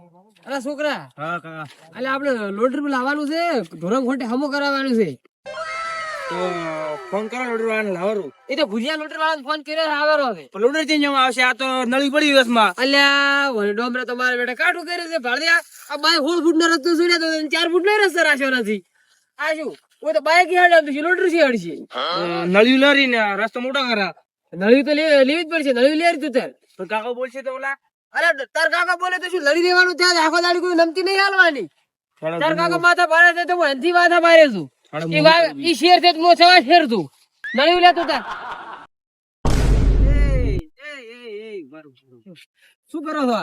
અલા છોકરા, હા કાકા. અલા આપણે લોડર પર લાવવાનું છે, ધોરમ ખોટે હમો કરાવવાનું છે. તો ફોન કરો લોડર વાળાને લાવવાનું. એ તો ભુજિયા લોડર વાળાને ફોન કર્યો આવેલો છે. પણ લોડર ચેન્જ આવશે, આ તો નળી પડી દિવસમાં. અલ્યા વળી ડોમરે તો મારે બેટા કાઠું કર્યું છે ભાડ્યા. આ બાય 16 ફૂટ નો રસ્તો છોડ્યો તો 4 ફૂટ નો રસ્તો રાખ્યો નથી. આ શું કોઈ તો બાઈક હેડ છે, લોડર છે હેડ છે. નળી લરીને રસ્તો મોટો કરા. નળી તો લેવી જ પડશે, નળી લેરી તું તાર. તો કાકો બોલશે તો ઓલા અરે તાર કાકા બોલે તો શું લડી દેવાનું ત્યાં આખો દાડી કોઈ નમતી નહીં હાલવાની. તાર કાકા માથા ભારે છે તો હું એનથી માથા ભારે છું. ઈ શેર છે તો સવા શેર છું. નળી લે તું તાર. શું કરો છો?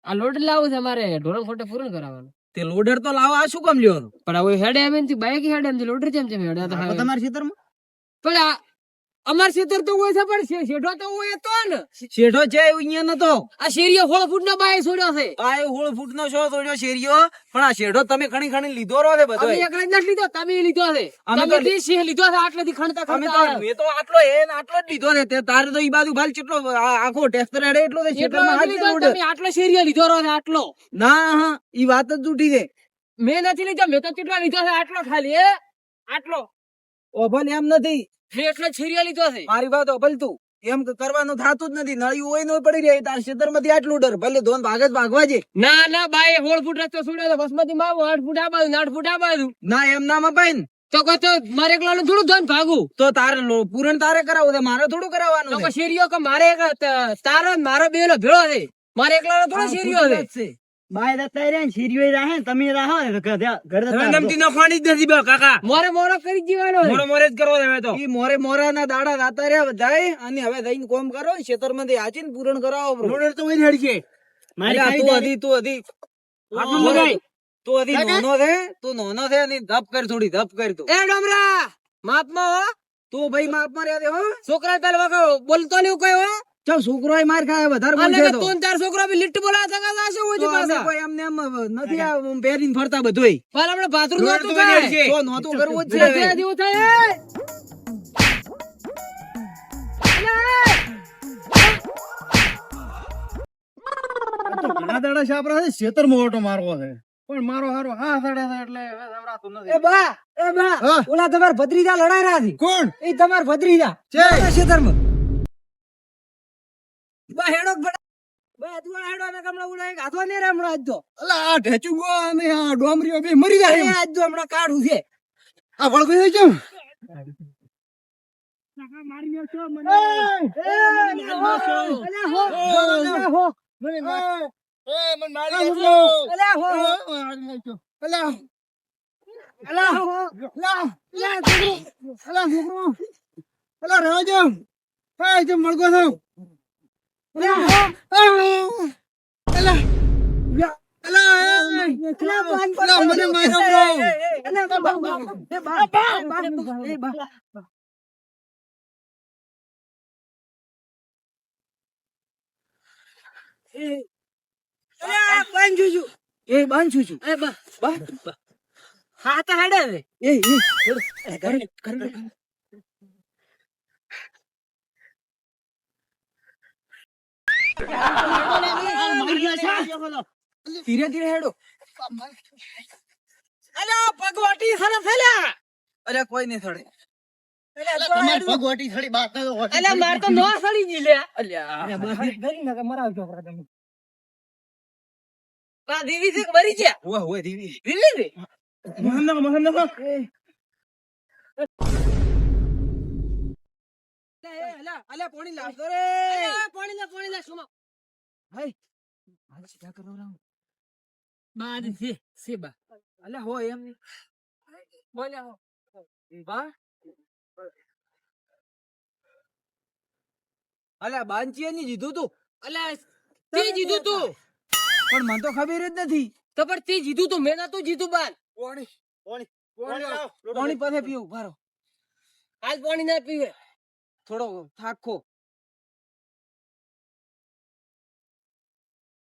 આ લોડર લાવું છે મારે ઢોરણ ખોટે પૂરણ કરાવવાનું. તે લોડર તો લાવો, આ શું કામ લ્યો? પણ હવે હેડે એમ થી બાઈક હેડે એમ લોડર જેમ જેમ હેડે તો તમારા ખેતરમાં પણ આ અમાર ખેતર તો હોય છે પણ શેઠો તો હોય તો ને શેઠો છે અહીંયા નતો. આ શેરીઓ 16 ફૂટ નો બાય છોડ્યો છે. આ 16 ફૂટ નો શો છોડ્યો શેરીઓ, પણ આ શેઠો તમે ખણી ખણી લીધો રો છે બધો. અમે એકલા જ નથી લીધો, તમે લીધો છે. અમે તમે થી શેહ લીધો છે આટલેથી ખણતા અમે ખણતા. તો આટલો જ લીધો ને. તે તારે તો ઈ બાજુ ભાલ કેટલો આખો ટેસ્ટર હેડે એટલો છે શેઠમાં હાથ લીધો લોડર. તમે આટલો શેરીઓ લીધો રો છે આટલો. ના હા ઈ વાત જ જૂઠી છે. મેં નથી લીધો, મેં તો કેટલો લીધો છે આટલો ખાલી હે આટલો. ઓભલ એમ નથી, મેં એટલો શેરીઓ લીધો છે. મારી વાત ઓભલ તું એમ કરવાનું થાતું જ નથી. નળી હોય નો પડી રહી તાર ખેતર માંથી આટલું ડર ભલે ધોન ભાગ જ ભાગવા છે. ના ના બાય 16 ફૂટ રસ્તો છોડ્યો તો બસમાંથી માવો 8 ફૂટ આ બાજુ 8 ફૂટ આ બાજુ. ના એમ ના મપાય ને તો કહો તો મારે એકલાનું થોડું ધન ભાગું. તો તારે પૂરણ તારે કરાવવું છે, મારે થોડું કરાવવાનું તો છે. શેરીઓ કે મારે તારો ને મારો બેનો ભેળો છે, મારે એકલાનો થોડો શેરીઓ છે. બાય દત્તા રે શેરીઓ રહે તમે રહો નમતી નખવાની જ નથી બે કાકા. મોરે મોરો કરી જીવાનો છે. મોરે મોરે જ કરવો હવે તો. ઈ મોરે મોરા ના દાડા રાતા રહ્યા બધાય અને હવે જઈને કોમ કરો ખેતર માંથી આચીને પૂરણ કરાવો. લોડર તો વઈ હેડ છે મારી તું હતી આટલું લગાય. તું હતી નોનો છે, તું નોનો છે અને ધપ કર થોડી ધપ કર તું. એ ડોમરા માપમાં હો, તું ભાઈ માપ માં રહ્યા દે હો. છોકરા તાલ વગર બોલતો નહીં કોઈ હો. ચાલ છોકરો માર ખાય વધારે અને બોલશે તો. તું ચાર છોકરા બી લીટ બોલા જગા જાશે હોય છે તો અમે પાછા. કોઈ એમને એમ નથી આ પહેરીને ફરતા બધુંય. પણ આપણે બાથરૂમ લોડર નહોતું તો વઈ હેડ થાય. છે. તો નહોતું કરવું જ છે એટલે હવે. ત્યાં જેવું થાય એ. ઘણા દાડા છાપરા છે ખેતરમાં ઓટો મારવો છે પણ મારો હારો હા સડે છે એટલે હવે જવરાતું નથી. એ બા હા. ઓલા તમાર ભત્રીજા લડાઈ રહ્યા છે. કોણ એ તમાર ભત્રીજા છે? ખેતરમાં બા હેડો બા તું હેડો ને કમળા ઉડાય ગાધવા ને રે હમણાં આજ તો. અલા આ ઢેચુગો અને આ ડોમરીઓ બે મરી જાય એમ. આજ તો હમણાં કાઢું છે. આ વળગી જાય કેમ? હા તો હેડે છે. ધીરે ધીરે હેડો. અલ્યા પગવાટી સરસ થેલા. અરે કોઈ નહીં થડે. તમાર ભગવટી થડી બાત ન હોય. અલ્યા માર તો નો સડી જી લે. અલ્યા આ દીવી છે કે મરી ગયા? હુઆ હુઆ દીવી. દીવી છે? અલ્યા પોણી લાવતો રે. અલ્યા, પાણી લે સુમા. હાય હાલ સીધા કરો રામ. બા છે બા. અલ્યા હો એમ નહીં. બોલ્યા હો. બા અલ્યા બાંચીએ ની જીધું તું. અલ્યા તે જીધું તું. પણ મને તો ખબર જ નથી. તો પણ તે જીધું તું, મેં નતું જીધું બાર. પાણી પાસે પીવું ભારો. આજ પાણી ના પીવે. થોડો થાકો.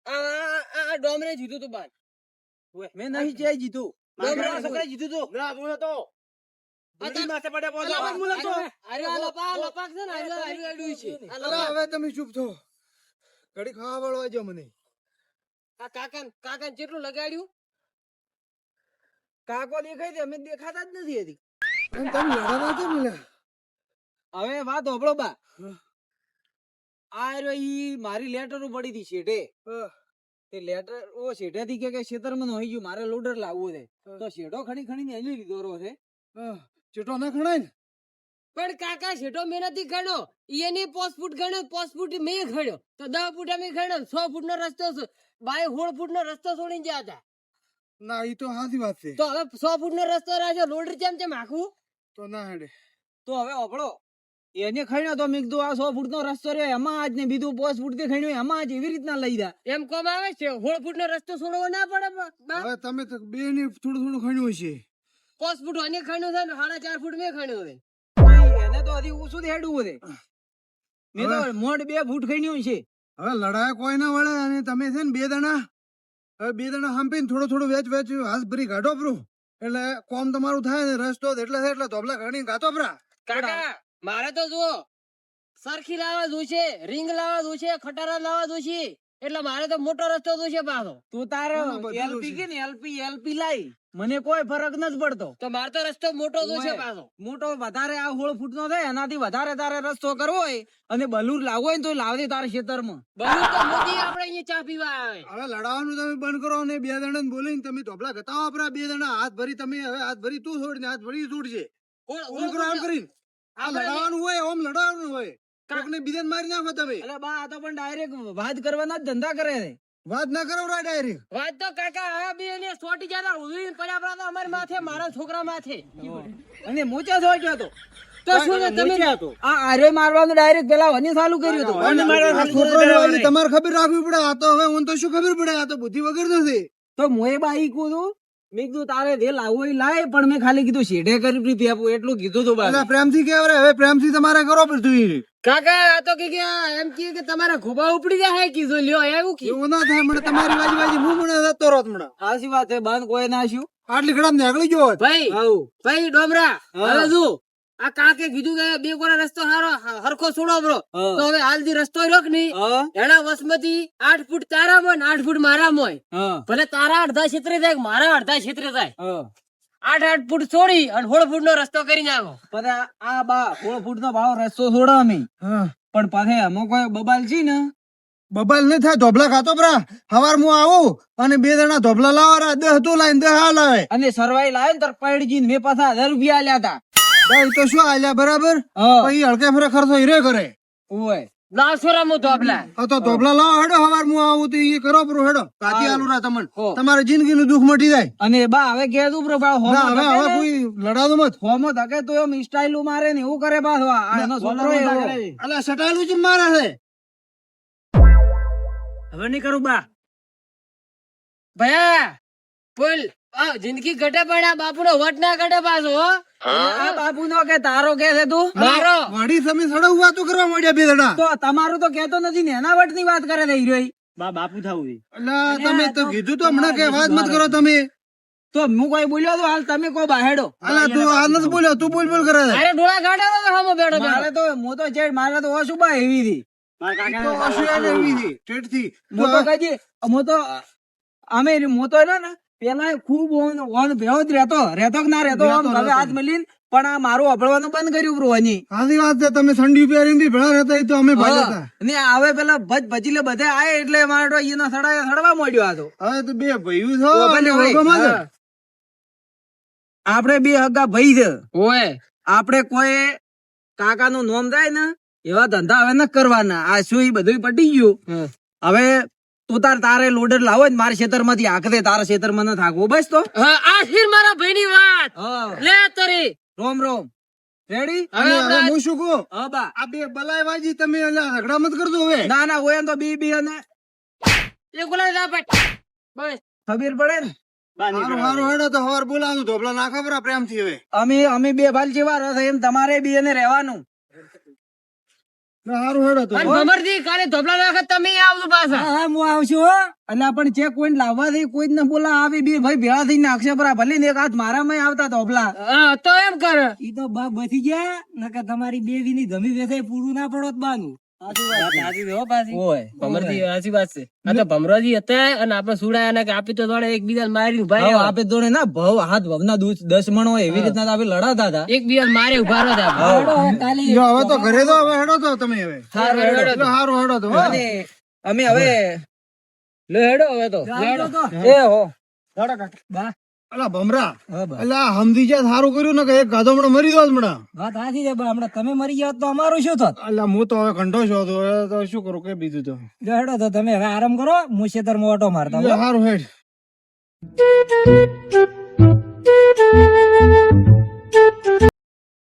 આ ડોમરે જીધું તું બાર. મેં નહીં ચાય જીધું. ડોમરે છોકરા જીધું તું. ના હું તો બીડી માથે પડ્યા પોતો. અલા, અરે આ લપાક છે ને, આર્યો આડું છે. આ અરે લપાક. હવે તમે ચૂપ થો ઘડી ખાવા વાળો આવજો મને આ કાકા કેટલું લગાડ્યું? કાકો દેખાય છે અમે દેખાતા જ નથી હજી. અને તમે લડાતા કેમ લ્યા? હવે વાત હોભળો બા. આ રહ્યો ઈ મારી લેટરો પડી હતી શેઠે. તે લેટર ઓ શેઠેથી કે ખેતરમાં નો ગયું મારે લોડર લાવવું છે. તો શેઠો ખણી ખણીને એની લીધો રો છે. ચેટો ના ખણાય ને? પણ કાકા શેઠો મેં નથી ગણ્યો. એની 5 ફૂટ ગણ્યો, 5 ફૂટ મેં ગણ્યો, તો 10 ફૂટ અમે ગણ્યો. 100 ફૂટ નો રસ્તો છે. બાય 16 ફૂટ નો રસ્તો છોડીને ગયા હતા. ના ઈ તો સાચી વાત છે. તો હવે 100 ફૂટ નો રસ્તો રાખ્યો, લોડર ચેમ આખું? તો ના હેડે. તો હવે હોભળો એને ખાણ્યો તો મેં કીધું આ 100 ફૂટ નો રસ્તો રહ્યો એમાં આજ ને બીજું 5 ફૂટ થી ખાણ્યું એમાં આજ એવી રીતના લઈ જા. એમ કોમ આવે છે 16 ફૂટ નો રસ્તો છોડવો ના પડે બા? હવે તમે તો બે ની થોડું થોડું ખણ્યું છે. 5 ફૂટ અને ખાણ્યું છે ને 4.5 ફૂટ મેં ખાણ્યું છે. એને તો હજી ઓછું હેડવું છે. મેં તો મોઢ 2 ફૂટ ખાણ્યું છે. હવે લડાય કોઈ ના વળે અને તમે છે ને 2 દણા હવે 2 દણા હંપીને થોડું થોડું વેચ હાથ ભરી કાઢો પ્રો એટલે કોમ તમારું થાય ને રસ્તો એટલે ધોબલા ઘણી ગાતો પ્રા. કાકા મારે તો જુઓ સરખી લાવવા જોશે, રીંગ લાવવા જોશે, ખટારા લાવવા જોશે, એટલે મારે તો મોટો રસ્તો જોશે પાછો. તું તારે હા, બધું એલપી છે. કે ને એલપી લાઈ મને કોઈ ફરક નથી પડતો. તો મારે તો રસ્તો મોટો જોશે ઓય. પાછો. મોટો વધારે આ 16 ફૂટ નો થાય એનાથી વધારે તારે રસ્તો કરવો હોય અને બલૂર લાવવો હોય ને તો લાવજે તારા ખેતરમાં. બધું તો મોદી આપણે અહીંયા ચા પીવા આવે. હવે લડાવાનું તમે બંધ કરો અને 2 દણા બોલીને તમે ધોબલા ગતાવો પ્રા. 2 દણા હાથ ભરી તમે હવે હાથ ભરી તું છોડ ને હાથ ભરી છોડશે. ઓમ કરો આમ કરીને આ લડાવાનું હોય ઓમ લડાવાનું હોય. કોકને બીજાને મારી નાખો તમે. એટલે બા આ તો પણ ડાયરેક્ટ વાત કરવાના જ ધંધા કરે છે. વાત ના કરો ડાયરેક્ટ. વાત તો કાકા આ બે ને સોટી જતા ઉધીને પડ્યા પડા તો અમારી માથે, મારા છોકરા માથે. અને મોચા જોઈ તો તો શું ને તમે આ આરે મારવાનું ડાયરેક્ટ પેલા વની ચાલુ કર્યું હતું. અને આ છોકરાનું આજે તમારે ખબર રાખવી પડે. આ તો હવે હું તો શું ખબર પડે, આ તો બુદ્ધિ વગર નથી. તો મોએ બાઈ કીધું મેં કીધું તારે જે લાવવું હોય લાય પણ મેં ખાલી કીધું શેઢે કરી આપું એટલું કીધું તું એટલે બા. પ્રેમથી કહેવાય હવે પ્રેમથી તમારે કરો બધું. કાકા આ તો કે એમ કે તમારા ખોબા ઉપડી જાય કીધું લ્યો એવું કી. એવું ના થાય. મને તમારી વાજી હું મને જતો રોત મને સાચી વાત છે બંધ કોઈ નાશ્યું. આટલી ખરાબ નીકળી ગયો હોત. ભાઈ ડોમરા હા. હવે જો આ કાકે કીધું કે 2 કોના રસ્તો હરખો છોડો બ્રો. હા. તો હવે હાલથી રસ્તો રોક નહીં. એના વસમતી 8 ફૂટ તારામાં ને 8 ફૂટ મારામાં હોય. ભલે તારા અડધા ક્ષેત્રે થાય કે મારા અડધા ક્ષેત્રે થાય, 8 ફૂટ છોડી અને 16 ફૂટ નો રસ્તો કરી નાખો. પછી આ બા 16 ફૂટ નો ભાવ રસ્તો છોડો અમે હા પણ પાછે અમુક કોઈ બબાલ છે ને બબાલ નહીં થાય. ધોબલા ખાતો પ્રા. હવાર હું આવું અને 2 દણા ધોબલા લાવવા 10 તું લાવીને 10 આ લાવે. અને સરવાઈ લાવે ને તાર પૈડજી મેં પાછા 1000 રૂપિયા આલ્યા હતા. ભાઈ તો શું આલ્યા બરાબર. પછી હડકે ફરે ખર્ચો હીરે કરે. ઓય લાવશોરા મો ધોબલા. આ તો ધોબલા લાવો હેડો. હવાર હું આવું તો એ કરો પ્રો હેડો. કાચી આલુ રા તમને હો. તમારી જિંદગીનું દુઃખ મટી જાય. અને બા હવે કહેતું પ્રભાવ ના હવે હવે કોઈ લડાતું મત. હોમો ધકે તો એમ સ્ટાઇલ મારે ને એવું કરે પાછો આ એનો છોકરો એવો. અલા સટાયેલું જ મારે છે. હવે નહીં કરું બા. ભયા બોલ જિંદગી ઘટે પડ્યા બાપુ નો વટ ના ઘટે પાછો હો. આ બાપુ નો કે તારો કે છે તું મારો વાડી તમે સડવ વાતો કરવા માંડ્યા 2 દણા. તો તમારું તો કેતો નથી ને એના વટ ની વાત કરે છે હીરો. બા બાપુ થાવું અલા તમે તો કીધું તો હમણાં કે વાત મત કરો તમે. તો હું કોઈ બોલ્યો તો હાલ તમે કોઈ બાહેડો. અલા તું આ નથી બોલ્યો, તું બોલ બોલ કરે છે. અરે ડોળા ગાડે તો હમો બેઠો મારે તો હું તો ચેડ મારે તો ઓછું બા એવી હતી. તો અસુયાને એવી હતી, ટેટથી. હું તો કહેજે હું તો અમે હું તો ને પેલા ખૂબ ઓન ભેવો જ રહેતો કે ના રહેતો આમ હવે હાથ મળીને પણ આ મારું અભળવાનું બંધ કર્યું બ્રો હજી. સાચી વાત છે. તમે ઠંડી પહેરીને બી ભેળા રહેતા એ તો અમે ભાઈ હતા. ને હવે પેલા ભજીલે બધે આય એટલે મારે તો એના સડવા માંડ્યો આ તો. હવે તો 2 ભાઈઓ છો ઓ ભલે હોય. ઓળખોમાં છે. આપણે 2 હગા ભાઈ છે. ઓય આપણે કોઈ કાકા નું નોમ થાય ને એવા ધંધા હવે ન કરવાના. આ શું ઈ બધું પટી ગયું. હવે તું તારે લોડર લાવો ને મારા ખેતર માંથી આખરે તારા ખેતર માં ન થાકવું બસ. તો આખીર મારા ભાઈ ની વાત લે તરી રોમ રોમ રેડી. અને હવે હું શું કહું, હા બા. આ 2 બલાય વાજી તમે અલા ઝઘડા મત કરજો હવે. ના ના હોય તો બી અને એ ગુલાબ જા પટ બસ ખબર પડે ને. હારું હારું હેડો તો હવાર બોલાવું ધોબલા નાખા પરા પ્રેમથી હવે. અમે 2 ભાલ જેવા રહે એમ તમારે બી એને રહેવાનું. ના હારું હેડો તો. અને ભમરજી કાલે ધોબલા નાખત તમે આવજો પાછા. હા હા હું આવશું હો. એટલે પણ ચેક કોઈને લાવવા દે કોઈ જ ન બોલા આવી 2 ભાઈ ભેળા થઈને નાખશે પરા. ભલે ને એક હાથ મારામાં આવતા ધોબલા. હા તો એમ કર ઈ તો બા બચી ગયા નકર તમારી 2 વીની ધમી વેસાય પૂરું ના પડોત બાનું. સાચી છે હો પાછી. ઓય ભમરજી સાચી વાત છે. આ તો ભમરાજી હતા અને આપણે સુડાયા ને કે આપી તો દોડે એકબીજાને મારી ઉભા ભાવ રહ્યા. આપે દોડે ના ભાવ હાથ ભાવના 10 મણ હોય એવી રીતના તો આપણે લડાતા હતા. એકબીજાને મારે ઉભા રહ્યા. યો, હવે તો ઘરે તો હવે હેડો તો તમે હવે સારું હેડો તો. સારું હેડો તો હો. અને અમે હવે લે હેડો હવે તો એ હો અલા ભમરા અલા હમદી જ્યાં સારું કર્યું ને કે એક ગાધો હમણાં મરી દો હમણાં. વાત સાચી છે હમણાં તમે મરી જાવ તો અમારું શું થાત? અલા હું તો હવે કંઠો છો તો હવે તો શું કરું કે બીજું તો હેડો તો તમે હવે આરામ કરો હું ખેતરમાં ઓટો મારતા લે, સારું હેડ.